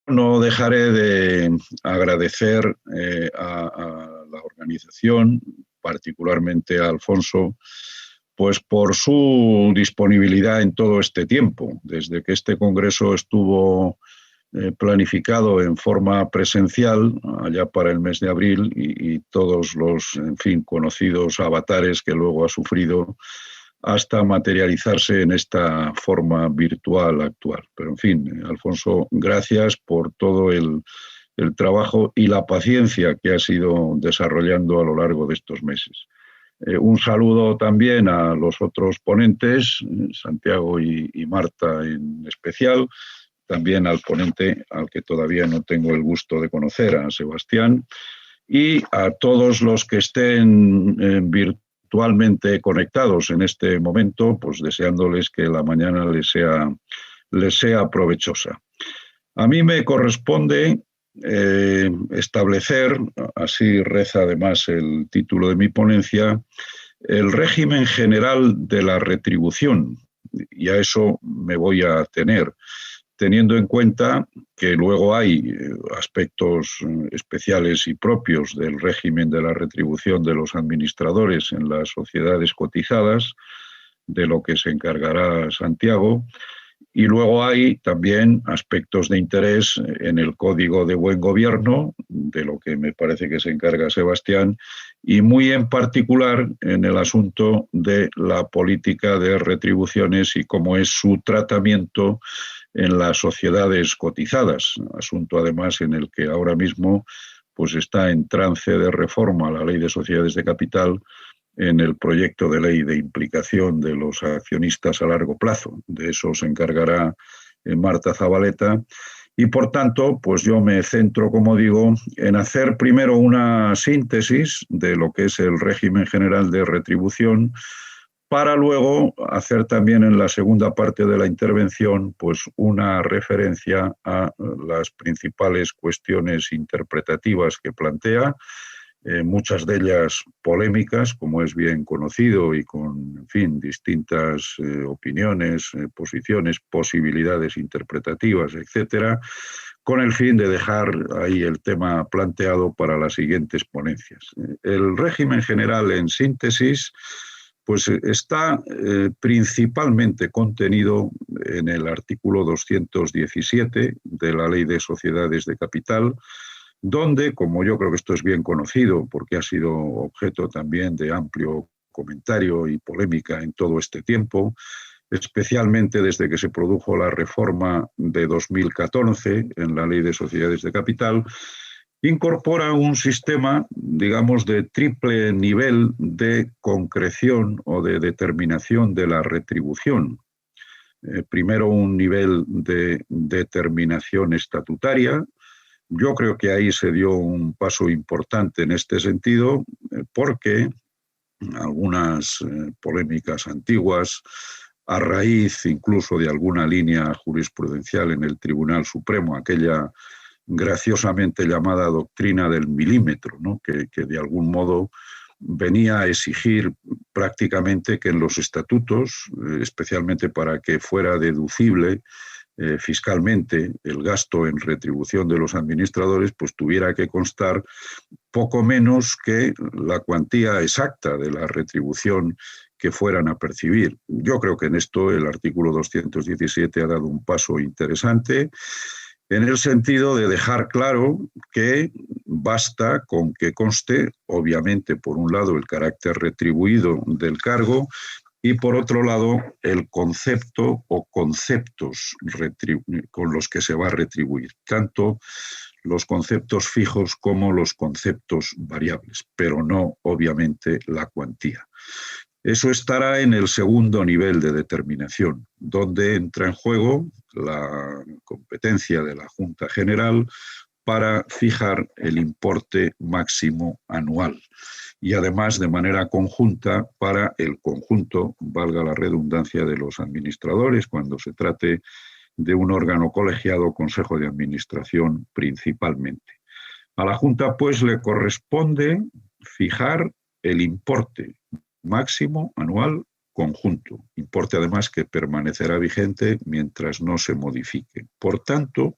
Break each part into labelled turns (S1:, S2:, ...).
S1: no dejaré de agradecer a la organización, particularmente a Alfonso, pues por su disponibilidad en todo este tiempo, desde que este congreso estuvo planificado en forma presencial allá para el mes de abril y todos los, en fin, conocidos avatares que luego ha sufrido hasta materializarse en esta forma virtual actual. Pero, en fin, Alfonso, gracias por todo el trabajo y la paciencia que has ido desarrollando a lo largo de estos meses. Un saludo también a los otros ponentes, Santiago y Marta en especial, también al ponente al que todavía no tengo el gusto de conocer, a Sebastián, y a todos los que estén virtualmente conectados en este momento, pues deseándoles que la mañana les sea provechosa. A mí me corresponde establecer, así reza además el título de mi ponencia, el régimen general de la retribución, y a eso me voy a atener, teniendo en cuenta que luego hay aspectos especiales y propios del régimen de la retribución de los administradores en las sociedades cotizadas, de lo que se encargará Santiago, y luego hay también aspectos de interés en el Código de Buen Gobierno, de lo que me parece que se encarga Sebastián, y muy en particular en el asunto de la política de retribuciones y cómo es su tratamiento en las sociedades cotizadas, asunto además en el que ahora mismo pues está en trance de reforma la Ley de Sociedades de Capital en el proyecto de ley de implicación de los accionistas a largo plazo. De eso se encargará Marta Zabaleta. Y por tanto, pues yo me centro, como digo, en hacer primero una síntesis de lo que es el régimen general de retribución, para luego hacer también en la segunda parte de la intervención pues una referencia a las principales cuestiones interpretativas que plantea, muchas de ellas polémicas, como es bien conocido, y con, en fin, distintas opiniones, posiciones, posibilidades interpretativas, etcétera, con el fin de dejar ahí el tema planteado para las siguientes ponencias. El régimen general, en síntesis, pues está principalmente contenido en el artículo 217 de la Ley de Sociedades de Capital, donde, como yo creo que esto es bien conocido, porque ha sido objeto también de amplio comentario y polémica en todo este tiempo, especialmente desde que se produjo la reforma de 2014 en la Ley de Sociedades de Capital, incorpora un sistema, digamos, de triple nivel de concreción o de determinación de la retribución. Primero, un nivel de determinación estatutaria. Yo creo que ahí se dio un paso importante en este sentido, porque algunas polémicas antiguas, a raíz incluso de alguna línea jurisprudencial en el Tribunal Supremo, aquella graciosamente llamada doctrina del milímetro, ¿no? que de algún modo venía a exigir prácticamente que en los estatutos, especialmente para que fuera deducible fiscalmente el gasto en retribución de los administradores, pues tuviera que constar poco menos que la cuantía exacta de la retribución que fueran a percibir. Yo creo que en esto el artículo 217 ha dado un paso interesante, en el sentido de dejar claro que basta con que conste, obviamente, por un lado, el carácter retribuido del cargo, y por otro lado, el concepto o conceptos con los que se va a retribuir, tanto los conceptos fijos como los conceptos variables, pero no, obviamente, la cuantía. Eso estará en el segundo nivel de determinación, donde entra en juego la competencia de la Junta General para fijar el importe máximo anual y además de manera conjunta para el conjunto, valga la redundancia, de los administradores cuando se trate de un órgano colegiado, Consejo de Administración principalmente. A la Junta, pues, le corresponde fijar el importe máximo anual conjunto, importe además que permanecerá vigente mientras no se modifique. Por tanto,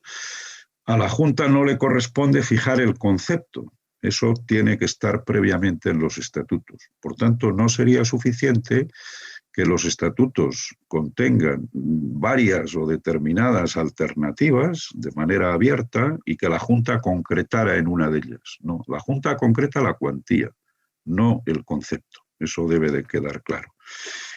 S1: A la Junta no le corresponde fijar el concepto. Eso tiene que estar previamente en los estatutos. Por tanto, no sería suficiente que los estatutos contengan varias o determinadas alternativas de manera abierta y que la Junta concretara en una de ellas. No, la Junta concreta la cuantía, no el concepto. Eso debe de quedar claro.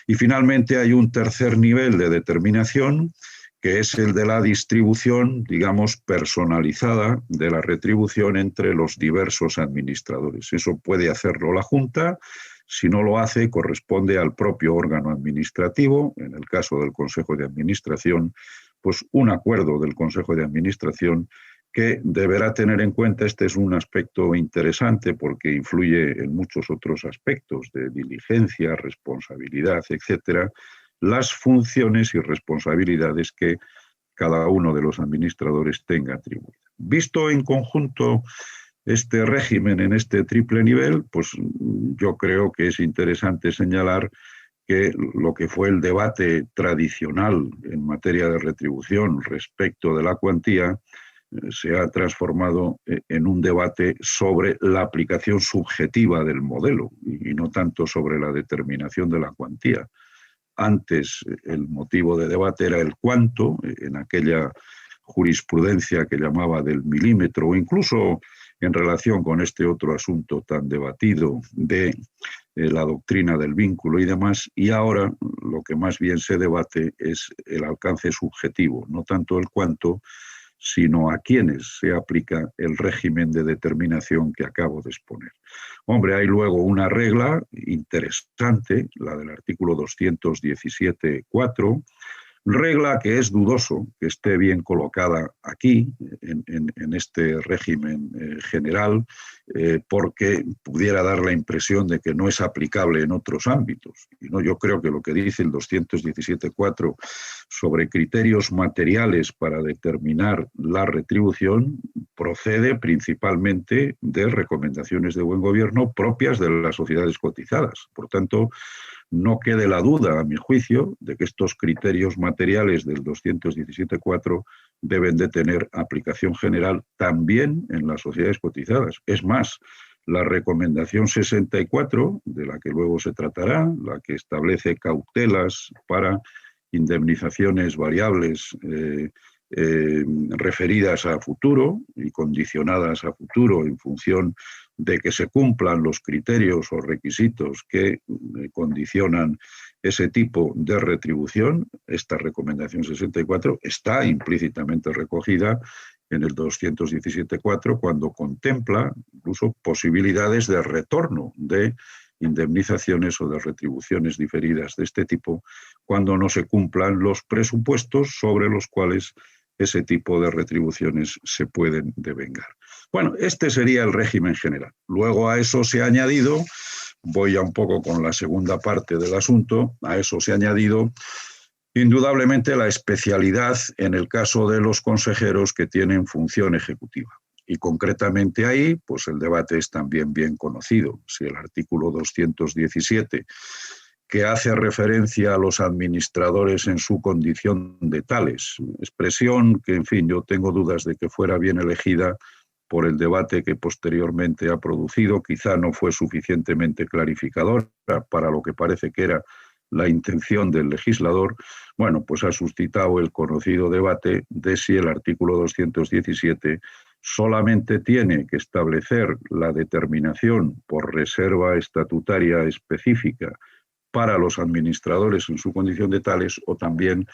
S1: Y finalmente hay un tercer nivel de determinación, que es el de la distribución, digamos, personalizada de la retribución entre los diversos administradores. Eso puede hacerlo la Junta. Si no lo hace, corresponde al propio órgano administrativo, en el caso del Consejo de Administración, pues un acuerdo del Consejo de Administración que deberá tener en cuenta. Este es un aspecto interesante porque influye en muchos otros aspectos de diligencia, responsabilidad, etcétera, las funciones y responsabilidades que cada uno de los administradores tenga atribuidas. Visto en conjunto este régimen en este triple nivel, pues yo creo que es interesante señalar que lo que fue el debate tradicional en materia de retribución respecto de la cuantía se ha transformado en un debate sobre la aplicación subjetiva del modelo y no tanto sobre la determinación de la cuantía. Antes el motivo de debate era el cuánto, en aquella jurisprudencia que llamaba del milímetro, o incluso en relación con este otro asunto tan debatido de la doctrina del vínculo y demás, y ahora lo que más bien se debate es el alcance subjetivo, no tanto el cuánto, sino a quienes se aplica el régimen de determinación que acabo de exponer. Hombre, hay luego una regla interesante, la del artículo 217.4, regla que es dudoso que esté bien colocada aquí, en este régimen general, porque pudiera dar la impresión de que no es aplicable en otros ámbitos. Y no, yo creo que lo que dice el 217.4 sobre criterios materiales para determinar la retribución procede principalmente de recomendaciones de buen gobierno propias de las sociedades cotizadas. Por tanto, no quede la duda, a mi juicio, de que estos criterios materiales del 217.4 deben de tener aplicación general también en las sociedades cotizadas. Es más, la recomendación 64, de la que luego se tratará, la que establece cautelas para indemnizaciones variables referidas a futuro y condicionadas a futuro en función de que se cumplan los criterios o requisitos que condicionan ese tipo de retribución. Esta recomendación 64 está implícitamente recogida en el 217.4 cuando contempla incluso posibilidades de retorno de indemnizaciones o de retribuciones diferidas de este tipo cuando no se cumplan los presupuestos sobre los cuales ese tipo de retribuciones se pueden devengar. Bueno, este sería el régimen general. Luego a eso se ha añadido, voy ya un poco con la segunda parte del asunto, a eso se ha añadido indudablemente la especialidad en el caso de los consejeros que tienen función ejecutiva. Y concretamente ahí, pues el debate es también bien conocido. Si el artículo 217, que hace referencia a los administradores en su condición de tales, expresión que, en fin, yo tengo dudas de que fuera bien elegida por el debate que posteriormente ha producido, quizá no fue suficientemente clarificadora para lo que parece que era la intención del legislador. Bueno, pues ha suscitado el conocido debate de si el artículo 217 solamente tiene que establecer la determinación por reserva estatutaria específica para los administradores en su condición de tales o también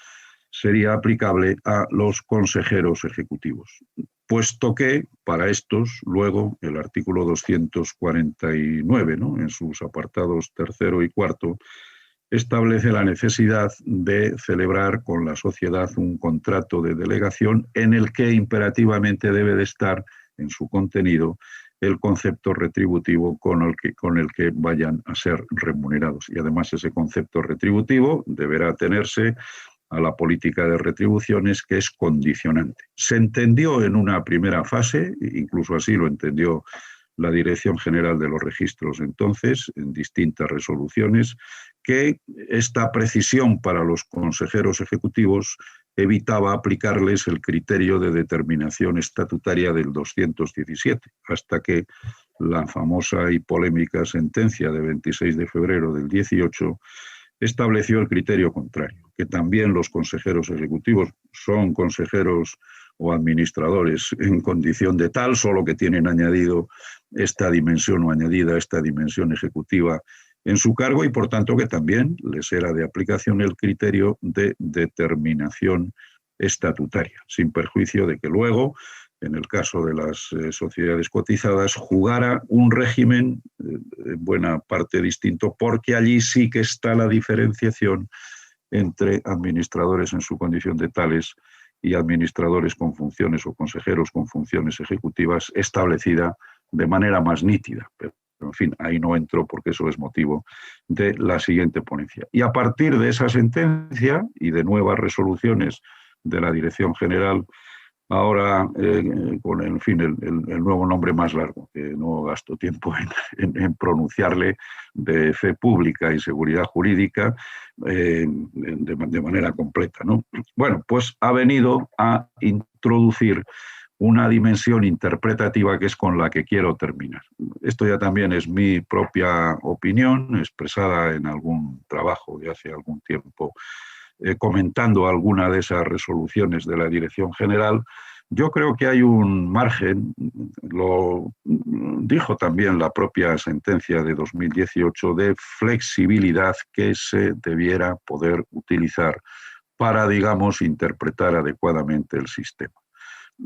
S1: sería aplicable a los consejeros ejecutivos, puesto que para estos luego el artículo 249, ¿no?, en sus apartados tercero y cuarto, establece la necesidad de celebrar con la sociedad un contrato de delegación en el que imperativamente debe de estar en su contenido el concepto retributivo con el que vayan a ser remunerados. Y además ese concepto retributivo deberá atenerse a la política de retribuciones, que es condicionante. Se entendió en una primera fase, incluso así lo entendió la Dirección General de los Registros entonces, en distintas resoluciones, que esta precisión para los consejeros ejecutivos evitaba aplicarles el criterio de determinación estatutaria del 217, hasta que la famosa y polémica sentencia de 26 de febrero del 18 estableció el criterio contrario, que también los consejeros ejecutivos son consejeros o administradores en condición de tal, solo que tienen añadido esta dimensión o añadida esta dimensión ejecutiva en su cargo, y por tanto que también les era de aplicación el criterio de determinación estatutaria, sin perjuicio de que luego, en el caso de las sociedades cotizadas, jugara un régimen en buena parte distinto, porque allí sí que está la diferenciación entre administradores en su condición de tales y administradores con funciones o consejeros con funciones ejecutivas establecida de manera más nítida. Pero, en fin, ahí no entro porque eso es motivo de la siguiente ponencia. Y a partir de esa sentencia y de nuevas resoluciones de la Dirección General, ahora con el nuevo nombre más largo, que no gasto tiempo en pronunciarle, de fe pública y seguridad jurídica de manera completa, ¿no? Bueno, pues ha venido a introducir una dimensión interpretativa que es con la que quiero terminar. Esto ya también es mi propia opinión, expresada en algún trabajo de hace algún tiempo, comentando alguna de esas resoluciones de la Dirección General. Yo creo que hay un margen, lo dijo también la propia sentencia de 2018, de flexibilidad que se debiera poder utilizar para, digamos, interpretar adecuadamente el sistema.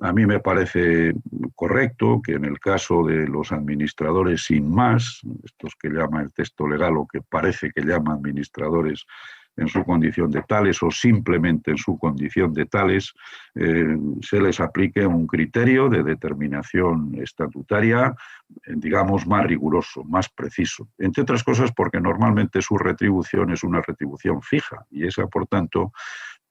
S1: A mí me parece correcto que en el caso de los administradores sin más, estos que llama el texto legal o que parece que llama administradores en su condición de tales o simplemente en su condición de tales, se les aplique un criterio de determinación estatutaria, digamos, más riguroso, más preciso. Entre otras cosas porque normalmente su retribución es una retribución fija y esa, por tanto,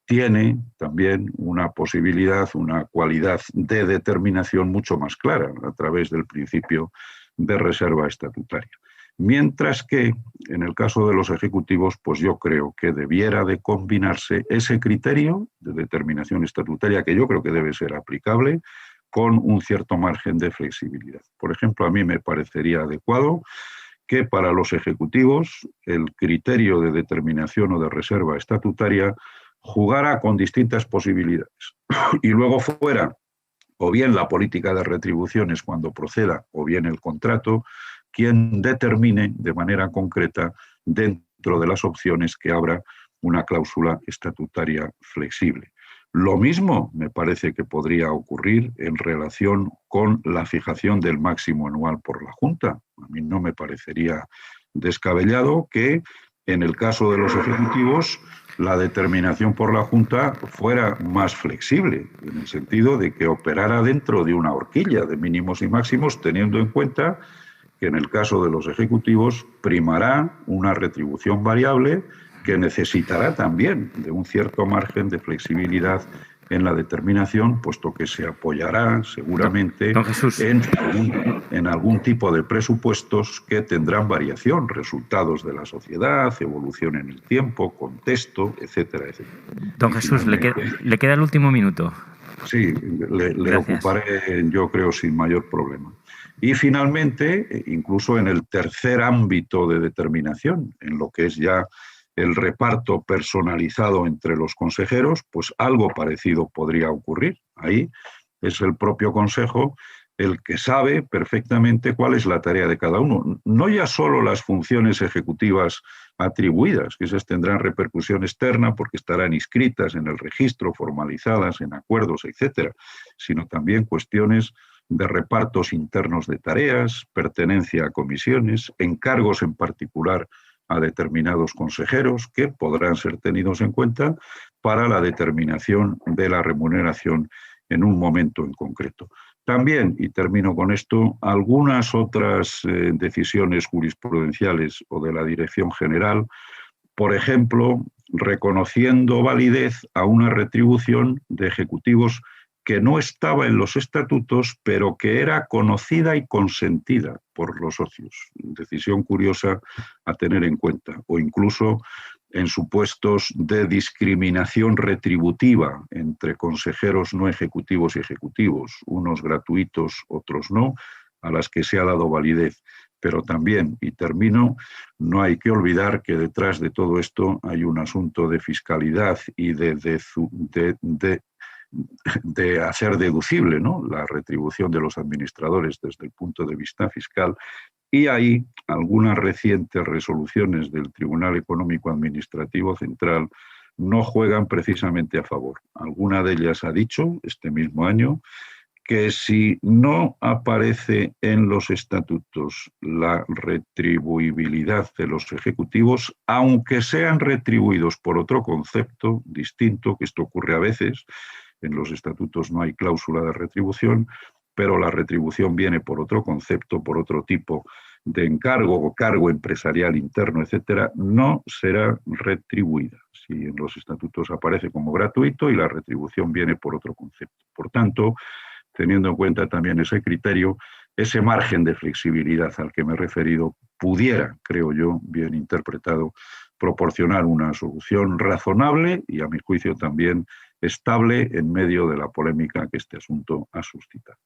S1: tiene también una posibilidad, una cualidad de determinación mucho más clara a través del principio de reserva estatutaria. Mientras que, en el caso de los ejecutivos, pues yo creo que debiera de combinarse ese criterio de determinación estatutaria, que yo creo que debe ser aplicable, con un cierto margen de flexibilidad. Por ejemplo, a mí me parecería adecuado que para los ejecutivos el criterio de determinación o de reserva estatutaria jugara con distintas posibilidades y luego fuera o bien la política de retribuciones cuando proceda o bien el contrato quien determine de manera concreta dentro de las opciones que abra una cláusula estatutaria flexible. Lo mismo me parece que podría ocurrir en relación con la fijación del máximo anual por la Junta. A mí no me parecería descabellado que en el caso de los ejecutivos la determinación por la Junta fuera más flexible, en el sentido de que operara dentro de una horquilla de mínimos y máximos, teniendo en cuenta que en el caso de los ejecutivos primará una retribución variable que necesitará también de un cierto margen de flexibilidad en la determinación, puesto que se apoyará seguramente en algún tipo de presupuestos que tendrán variación, resultados de la sociedad, evolución en el tiempo, contexto, etcétera, etcétera.
S2: Don Jesús, le queda el último minuto.
S1: Sí, le ocuparé, yo creo, sin mayor problema. Y finalmente, incluso en el tercer ámbito de determinación, en lo que es ya el reparto personalizado entre los consejeros, pues algo parecido podría ocurrir. Ahí es el propio consejo el que sabe perfectamente cuál es la tarea de cada uno. No ya solo las funciones ejecutivas atribuidas, que esas tendrán repercusión externa porque estarán inscritas en el registro, formalizadas en acuerdos, etcétera, sino también cuestiones de repartos internos de tareas, pertenencia a comisiones, encargos en particular a determinados consejeros que podrán ser tenidos en cuenta para la determinación de la remuneración en un momento en concreto. También, y termino con esto, algunas otras decisiones jurisprudenciales o de la Dirección General, por ejemplo, reconociendo validez a una retribución de ejecutivos que no estaba en los estatutos, pero que era conocida y consentida por los socios. Decisión curiosa a tener en cuenta. O incluso en supuestos de discriminación retributiva entre consejeros no ejecutivos y ejecutivos, unos gratuitos, otros no, a las que se ha dado validez. Pero también, y termino, no hay que olvidar que detrás de todo esto hay un asunto de fiscalidad y de hacer deducible, ¿no?, la retribución de los administradores desde el punto de vista fiscal. Y hay algunas recientes resoluciones del Tribunal Económico Administrativo Central no juegan precisamente a favor. Alguna de ellas ha dicho este mismo año que si no aparece en los estatutos la retribuibilidad de los ejecutivos, aunque sean retribuidos por otro concepto distinto, que esto ocurre a veces, en los estatutos no hay cláusula de retribución, pero la retribución viene por otro concepto, por otro tipo de encargo o cargo empresarial interno, etcétera, no será retribuida. Si en los estatutos aparece como gratuito y la retribución viene por otro concepto. Por tanto, teniendo en cuenta también ese criterio, ese margen de flexibilidad al que me he referido pudiera, creo yo, bien interpretado, proporcionar una solución razonable y, a mi juicio, también estable en medio de la polémica que este asunto ha suscitado.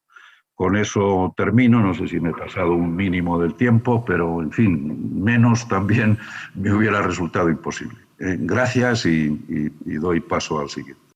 S1: Con eso termino, no sé si me he pasado un mínimo del tiempo, pero, en fin, menos también me hubiera resultado imposible. Gracias y doy paso al siguiente.